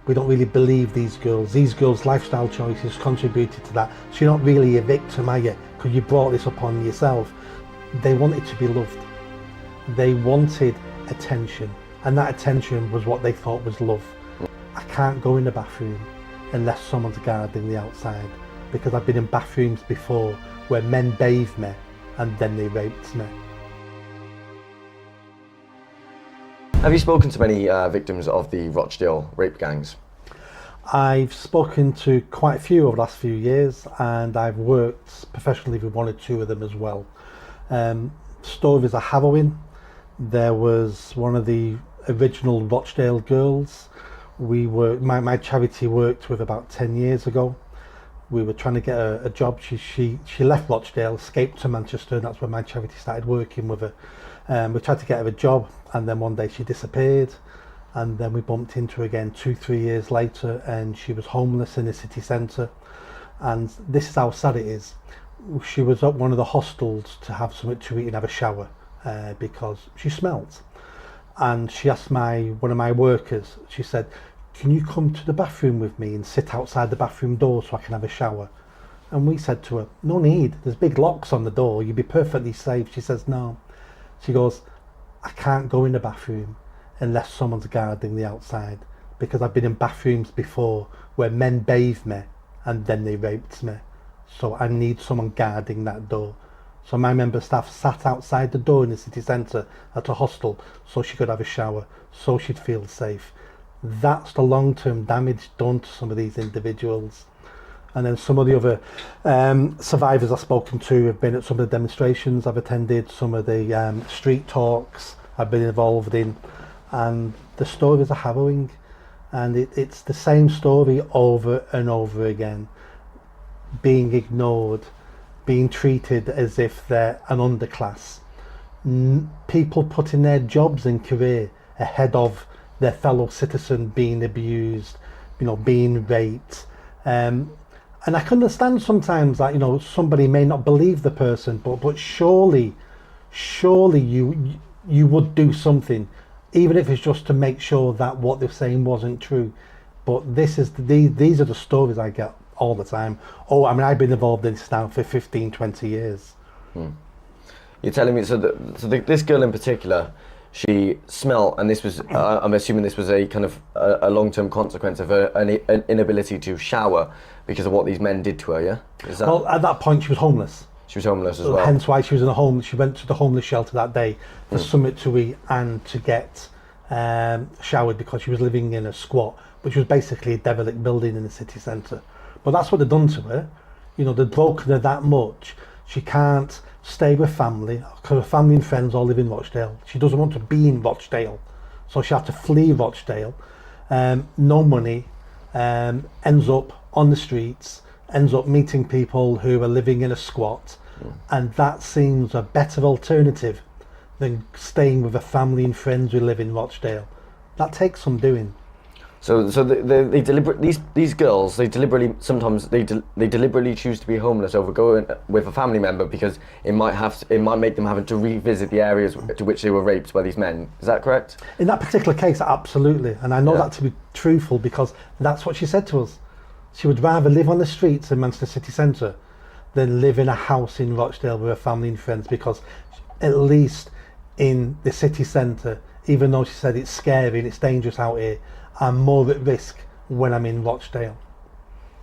we don't really believe these girls. These girls' lifestyle choices contributed to that. So you're not really a victim, are you? Because you brought this upon yourself. They wanted to be loved. They wanted attention, and that attention was what they thought was love. I can't go in the bathroom unless someone's guarding the outside, because I've been in bathrooms before where men bathed me and then they raped me. Have you spoken to many victims of the Rochdale rape gangs? I've spoken to quite a few over the last few years, and I've worked professionally with one or two of them as well. Stories are harrowing. There was one of the original Rochdale girls. My charity worked with about 10 years ago. We were trying to get a job. She left Rochdale, escaped to Manchester, and that's when my charity started working with her. We tried to get her a job, and then one day she disappeared, and then we bumped into her again 2-3 years later, and she was homeless in the city centre. And this is how sad it is. She was at one of the hostels to have something to eat and have a shower because she smelt. And she asked one of my workers, she said, "Can you come to the bathroom with me and sit outside the bathroom door so I can have a shower?" And we said to her, "No need, there's big locks on the door, you'd be perfectly safe." She says, "No." She goes, "I can't go in the bathroom unless someone's guarding the outside, because I've been in bathrooms before where men bathed me and then they raped me. So I need someone guarding that door." So my member staff sat outside the door in the city centre at a hostel so she could have a shower, so she'd feel safe. That's the long-term damage done to some of these individuals. And then some of the other survivors I've spoken to have been at some of the demonstrations I've attended, some of the street talks I've been involved in, and the stories are harrowing, and it's the same story over and over again. Being ignored, being treated as if they're an underclass, people putting their jobs and career ahead of their fellow citizen being abused, being raped. And I can understand sometimes that, somebody may not believe the person, but surely you would do something, even if it's just to make sure that what they're saying wasn't true. But these are the stories I get all the time. I've been involved in this now for 15-20 years. You're telling me, this girl in particular, she smelt, and this was, I'm assuming this was a kind of a long-term consequence of an inability to shower because of what these men did to her, yeah? Well, at that point she was homeless. She was homeless as well. Hence why she was she went to the homeless shelter that day for something to eat and to get showered, because she was living in a squat, which was basically a derelict building in the city centre. But that's what they've done to her. They've broken her that much. She can't stay with family, because her family and friends all live in Rochdale. She doesn't want to be in Rochdale, so she had to flee Rochdale. No money, ends up on the streets, ends up meeting people who are living in a squat, and that seems a better alternative than staying with a family and friends who live in Rochdale. That takes some doing. So they deliberately, these girls, they deliberately choose to be homeless over going with a family member because it might make them having to revisit the areas to which they were raped by these men. Is that correct? In that particular case, absolutely, and I know that to be truthful because that's what she said to us. She would rather live on the streets in Manchester city centre than live in a house in Rochdale with her family and friends, because at least in the city centre, even though she said it's scary and it's dangerous out here, I'm more at risk when I'm in Rochdale.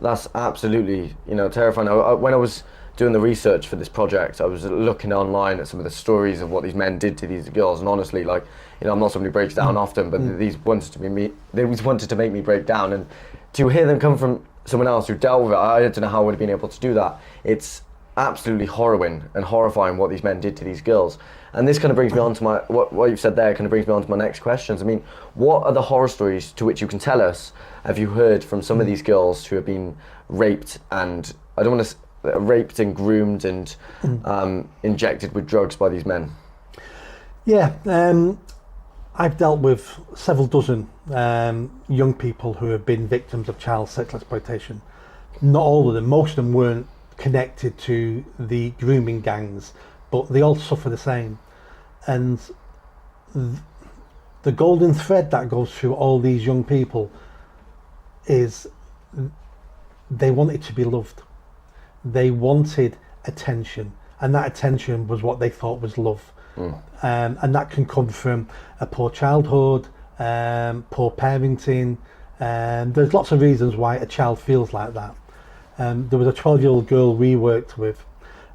That's absolutely, terrifying. When I was doing the research for this project, I was looking online at some of the stories of what these men did to these girls, and honestly, I'm not somebody who breaks down often, but these wanted to make me break down, and to hear them come from someone else who dealt with it, I don't know how I would have been able to do that. It's absolutely harrowing and horrifying what these men did to these girls. And this kind of brings me on to what you've said there kind of brings me on to my next questions. I mean, what are the horror stories to which you can tell us have you heard from some of these girls who have been raped and, raped and groomed and injected with drugs by these men? Yeah, I've dealt with several dozen young people who have been victims of child sexual exploitation. Not all of them, most of them weren't connected to the grooming gangs, but they all suffer the same. And the golden thread that goes through all these young people, is they wanted to be loved. They wanted attention, and that attention was what they thought was love. And that can come from a poor childhood, poor parenting. There's lots of reasons why a child feels like that. There was a 12-year-old girl we worked with,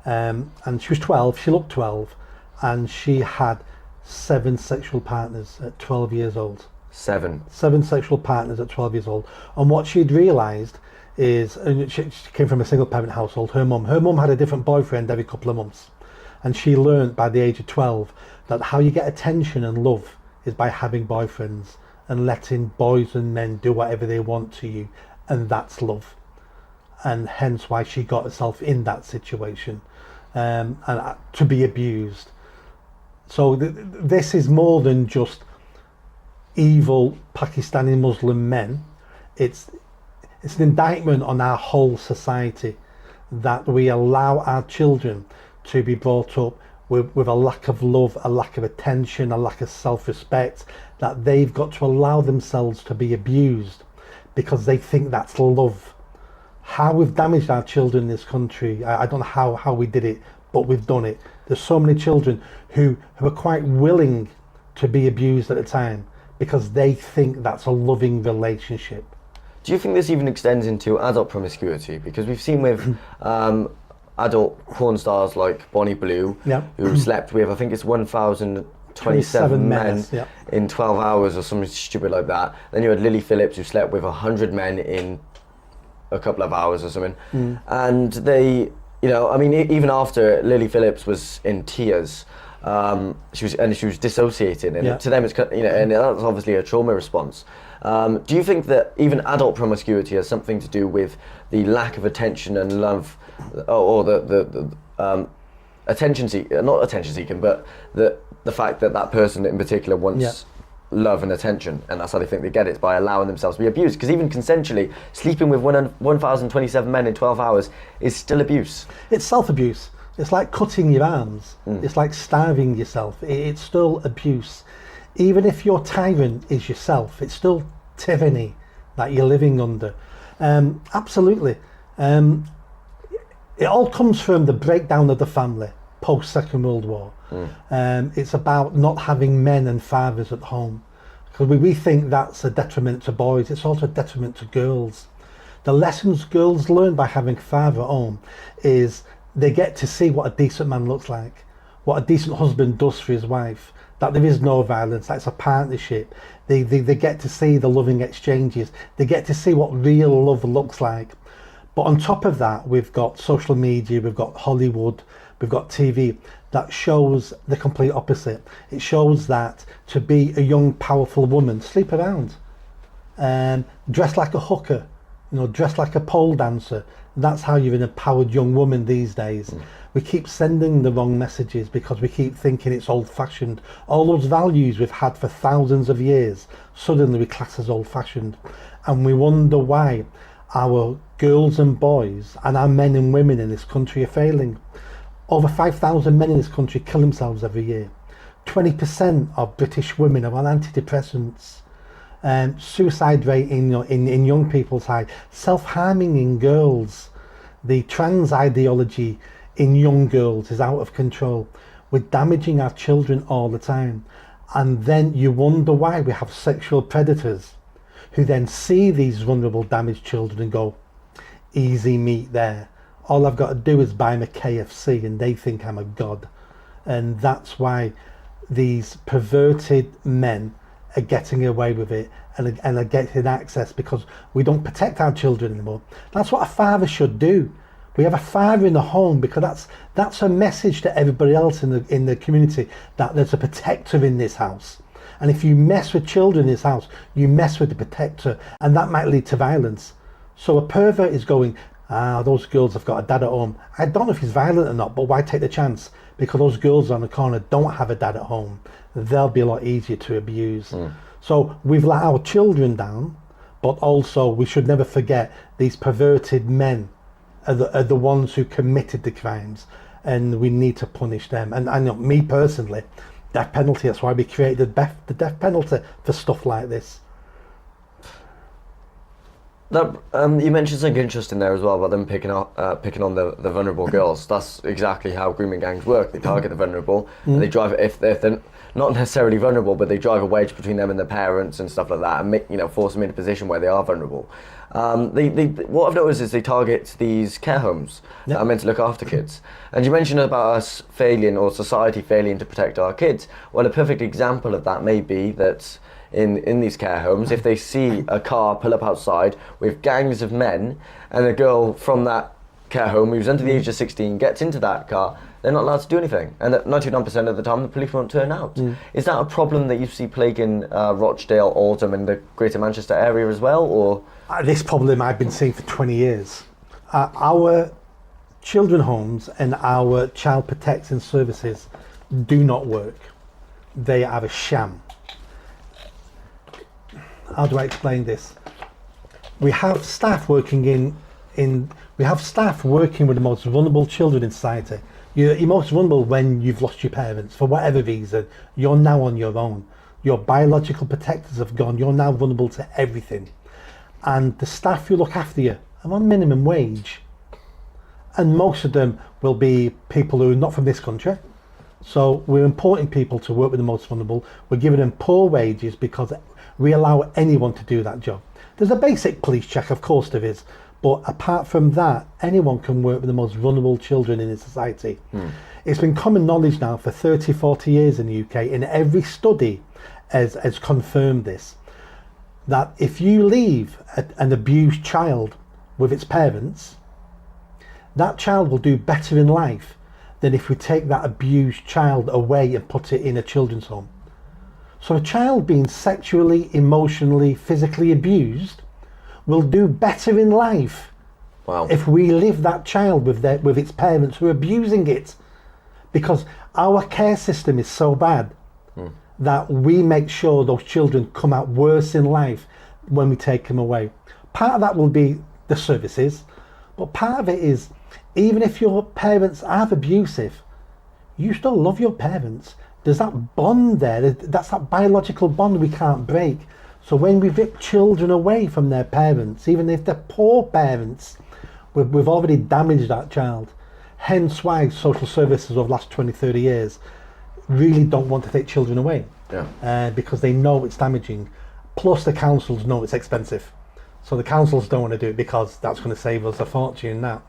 and she was 12, she looked 12, and she had 7 sexual partners at 12 years old. 7 sexual partners at 12 years old. And what she'd realised is, and she came from a single parent household, her mum had a different boyfriend every couple of months. And she learnt by the age of 12 that how you get attention and love is by having boyfriends and letting boys and men do whatever they want to you, and that's love. And hence why she got herself in that situation, and to be abused. So this is more than just evil Pakistani Muslim men. It's an indictment on our whole society, that we allow our children to be brought up with a lack of love, a lack of attention, a lack of self-respect, that they've got to allow themselves to be abused because they think that's love. How we've damaged our children in this country, I don't know how we did it, but we've done it. There's so many children who are quite willing to be abused at the time because they think that's a loving relationship. Do you think this even extends into adult promiscuity? Because we've seen with adult porn stars like Bonnie Blue, who slept with, I think it's 1,027 men in 12 hours or something stupid like that. Then you had Lily Phillips, who slept with 100 men in a couple of hours or something. And they, I mean, even after Lily Phillips was in tears, she was dissociated, and to them it's, and that's obviously a trauma response. Do you think that even adult promiscuity has something to do with the lack of attention and love, or the attention seeking, not attention seeking, but the fact that person in particular wants love and attention, and that's how they think they get it, by allowing themselves to be abused? Because even consensually, sleeping with 1,027 men in 12 hours is still abuse. It's self-abuse. It's like cutting your arms. It's like starving yourself. It's still abuse. Even if your tyrant is yourself, it's still tyranny that you're living under. Absolutely. It all comes from the breakdown of the family post Second World War. It's about not having men and fathers at home, because we think that's a detriment to boys. It's also a detriment to girls. The lessons girls learn by having a father at home is they get to see what a decent man looks like, what a decent husband does for his wife, that there is no violence, that's a partnership. They get to see the loving exchanges. They get to see what real love looks like. But on top of that, we've got social media, we've got Hollywood, we've got TV that shows the complete opposite. It shows that to be a young, powerful woman, sleep around, dress like a hooker, dress like a pole dancer. That's how you're an empowered young woman these days. We keep sending the wrong messages because we keep thinking it's old-fashioned. All those values we've had for thousands of years, suddenly we class as old-fashioned. And we wonder why our girls and boys and our men and women in this country are failing. Over 5,000 men in this country kill themselves every year. 20% of British women are on antidepressants. Suicide rate in young people's high. Self-harming in girls. The trans ideology in young girls is out of control. We're damaging our children all the time. And then you wonder why we have sexual predators who then see these vulnerable, damaged children and go, easy meat there. All I've got to do is buy them a KFC and they think I'm a god. And that's why these perverted men are getting away with it and are getting access, because we don't protect our children anymore. That's what a father should do. We have a father in the home because that's a message to everybody else in the community that there's a protector in this house. And if you mess with children in this house, you mess with the protector, and that might lead to violence. So a pervert is going, those girls have got a dad at home. I don't know if he's violent or not, but why take the chance? Because those girls on the corner don't have a dad at home. They'll be a lot easier to abuse. So we've let our children down, but also we should never forget these perverted men are the ones who committed the crimes, and we need to punish them. And I know, me personally, death penalty, that's why we created the death penalty for stuff like this. You mentioned something interesting there as well about them picking on the vulnerable girls. That's exactly how grooming gangs work. They target the vulnerable, and they drive if they're not necessarily vulnerable, but they drive a wedge between them and their parents and stuff like that, and force them in a position where they are vulnerable. What I've noticed is they target these care homes that are meant to look after kids. And you mentioned about us failing, or society failing to protect our kids. Well, a perfect example of that may be that in these care homes, if they see a car pull up outside with gangs of men, and a girl from that care home who's under the age of 16 gets into that car, they're not allowed to do anything, and that 99% of the time the police won't turn out. Is that a problem that you see plaguing Rochdale, Oldham and the Greater Manchester area as well, or? This problem I've been seeing for 20 years. Our children homes and our child protection services do not work. They are a sham. How do I explain this? We have staff working we have staff working with the most vulnerable children in society. You're most vulnerable when you've lost your parents for whatever reason. You're now on your own. Your biological protectors have gone. You're now vulnerable to everything. And the staff who look after you are on minimum wage. And most of them will be people who are not from this country. So we're importing people to work with the most vulnerable. We're giving them poor wages because we allow anyone to do that job. There's a basic police check, of course there is. But apart from that, anyone can work with the most vulnerable children in society. It's been common knowledge now for 30, 40 years in the UK, and every study has confirmed this, that if you leave an abused child with its parents, that child will do better in life than if we take that abused child away and put it in a children's home. So a child being sexually, emotionally, physically abused will do better in life if we leave that child with its parents who are abusing it, because our care system is so bad that we make sure those children come out worse in life when we take them away. Part of that will be the services, but part of it is, even if your parents are abusive, you still love your parents. There's that bond there, that's that biological bond we can't break. So when we rip children away from their parents, even if they're poor parents, we've already damaged that child. Hence why social services over the last 20, 30 years really don't want to take children away. Because they know it's damaging. Plus the councils know it's expensive. So the councils don't want to do it because that's going to save us a fortune now.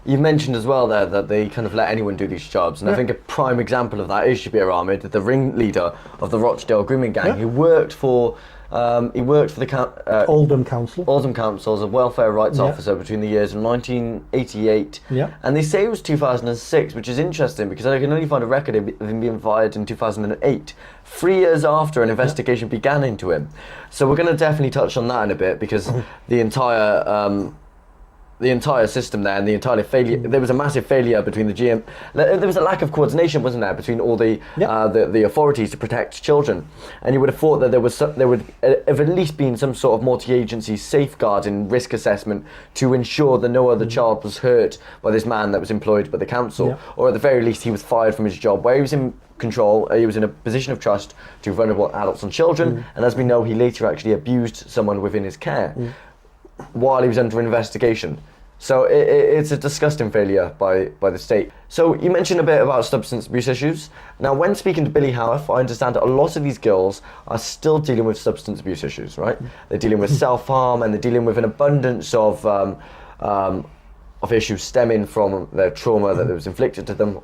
You've mentioned as well there that they kind of let anyone do these jobs, and I think a prime example of that is Shabir Ahmed, the ringleader of the Rochdale grooming gang, who worked for the Oldham Council. Oldham Council as a welfare rights officer between the years of 1988 and they say it was 2006, which is interesting because I can only find a record of him being fired in 2008, 3 years after an investigation began into him. So we're going to definitely touch on that in a bit, because the entire system there and the entire failure, there was a massive failure between the GM. There was a lack of coordination, wasn't there, between all the authorities to protect children. And you would have thought that there would have at least been some sort of multi-agency safeguard and risk assessment to ensure that no other child was hurt by this man that was employed by the council, or at the very least he was fired from his job, where he was in control, he was in a position of trust to vulnerable adults and children, and as we know, he later actually abused someone within his care while he was under investigation. So it's a disgusting failure by the state. So you mentioned a bit about substance abuse issues. Now, when speaking to Billy Howarth, I understand that a lot of these girls are still dealing with substance abuse issues, right? They're dealing with self-harm, and they're dealing with an abundance of issues stemming from their trauma that was inflicted to them,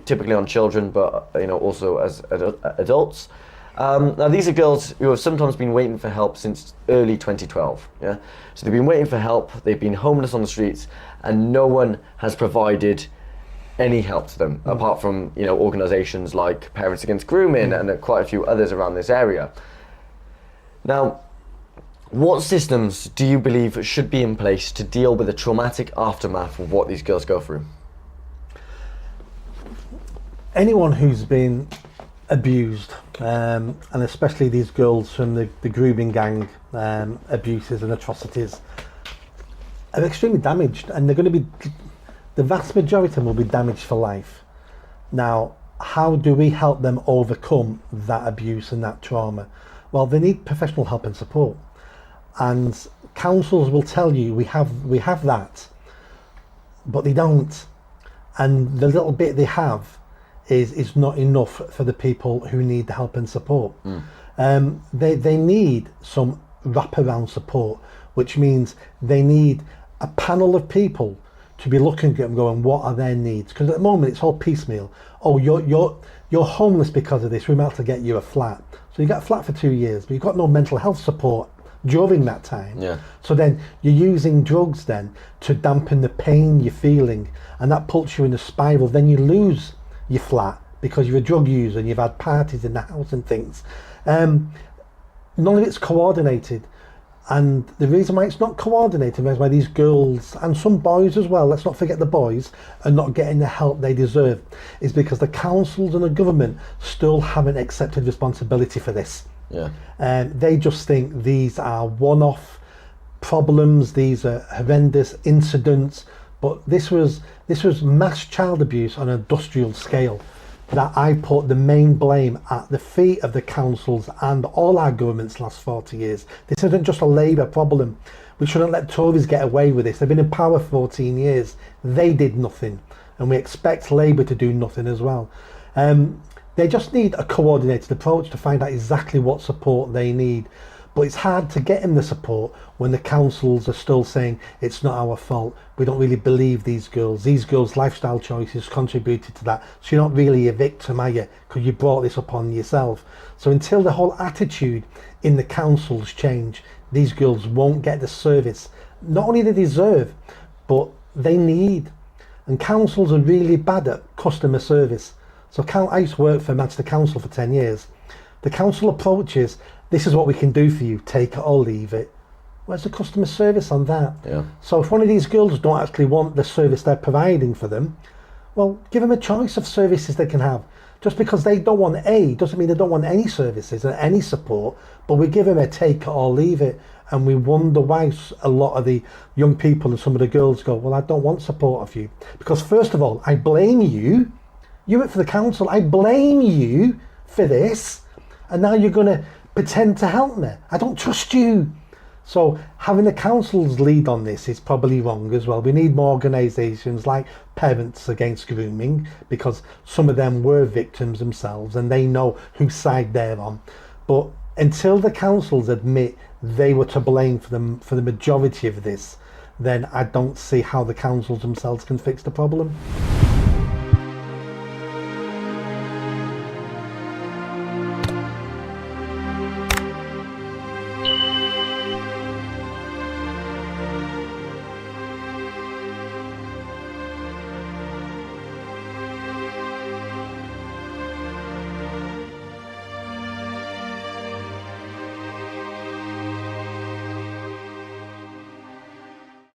typically on children, but also as adults. Now these are girls who have sometimes been waiting for help since early 2012. So they've been waiting for help, they've been homeless on the streets, and no one has provided any help to them, apart from organisations like Parents Against Grooming and quite a few others around this area. Now, what systems do you believe should be in place to deal with the traumatic aftermath of what these girls go through? Anyone who's been abused, and especially these girls from the grooming gang abuses and atrocities, are extremely damaged, and they're going to be, the vast majority of them will be damaged for life. Now, how do we help them overcome that abuse and that trauma? Well, they need professional help and support, and councils will tell you we have that, but they don't, and the little bit they have is not enough for the people who need the help and support. They need some wraparound support, which means they need a panel of people to be looking at them going, what are their needs? Because at the moment it's all piecemeal. Oh, you're homeless because of this, we're about to get you a flat. So you get a flat for 2 years, but you've got no mental health support during that time. Yeah. So then you're using drugs then to dampen the pain you're feeling, and that puts you in a spiral. Then you lose your flat because you're a drug user and you've had parties in the house and things. None of it's coordinated. And the reason why it's not coordinated is why these girls, and some boys as well, let's not forget the boys, are not getting the help they deserve, is because the councils and the government still haven't accepted responsibility for this. Yeah. They just think these are one-off problems, these are horrendous incidents, but this was mass child abuse on an industrial scale that I put the main blame at the feet of the councils and all our governments last 40 years. This isn't just a Labour problem. We shouldn't let Tories get away with this. They've been in power 14 years. They did nothing, and we expect Labour to do nothing as well. They just need a coordinated approach to find out exactly what support they need. But it's hard to get them the support when the councils are still saying it's not our fault. We don't really believe these girls. These girls' lifestyle choices contributed to that. So you're not really a victim, are you? Because you brought this upon yourself. So until the whole attitude in the councils change, these girls won't get the service not only they deserve, but they need. And councils are really bad at customer service. So I used to work for Manchester Council for 10 years. The council approaches, this is what we can do for you, take it or leave it. Where's the customer service on that? Yeah. So if one of these girls don't actually want the service they're providing for them, well, give them a choice of services they can have. Just because they don't want A doesn't mean they don't want any services or any support, but we give them a take it or leave it. And we wonder why a lot of the young people and some of the girls go, well, I don't want support of you. Because first of all, I blame you. You work for the council, I blame you for this. And now you're going to pretend to help me. I don't trust you. So having the councils lead on this is probably wrong as well. We need more organisations like Parents Against Grooming, because some of them were victims themselves and they know whose side they're on. But until the councils admit they were to blame for the majority of this, then I don't see how the councils themselves can fix the problem.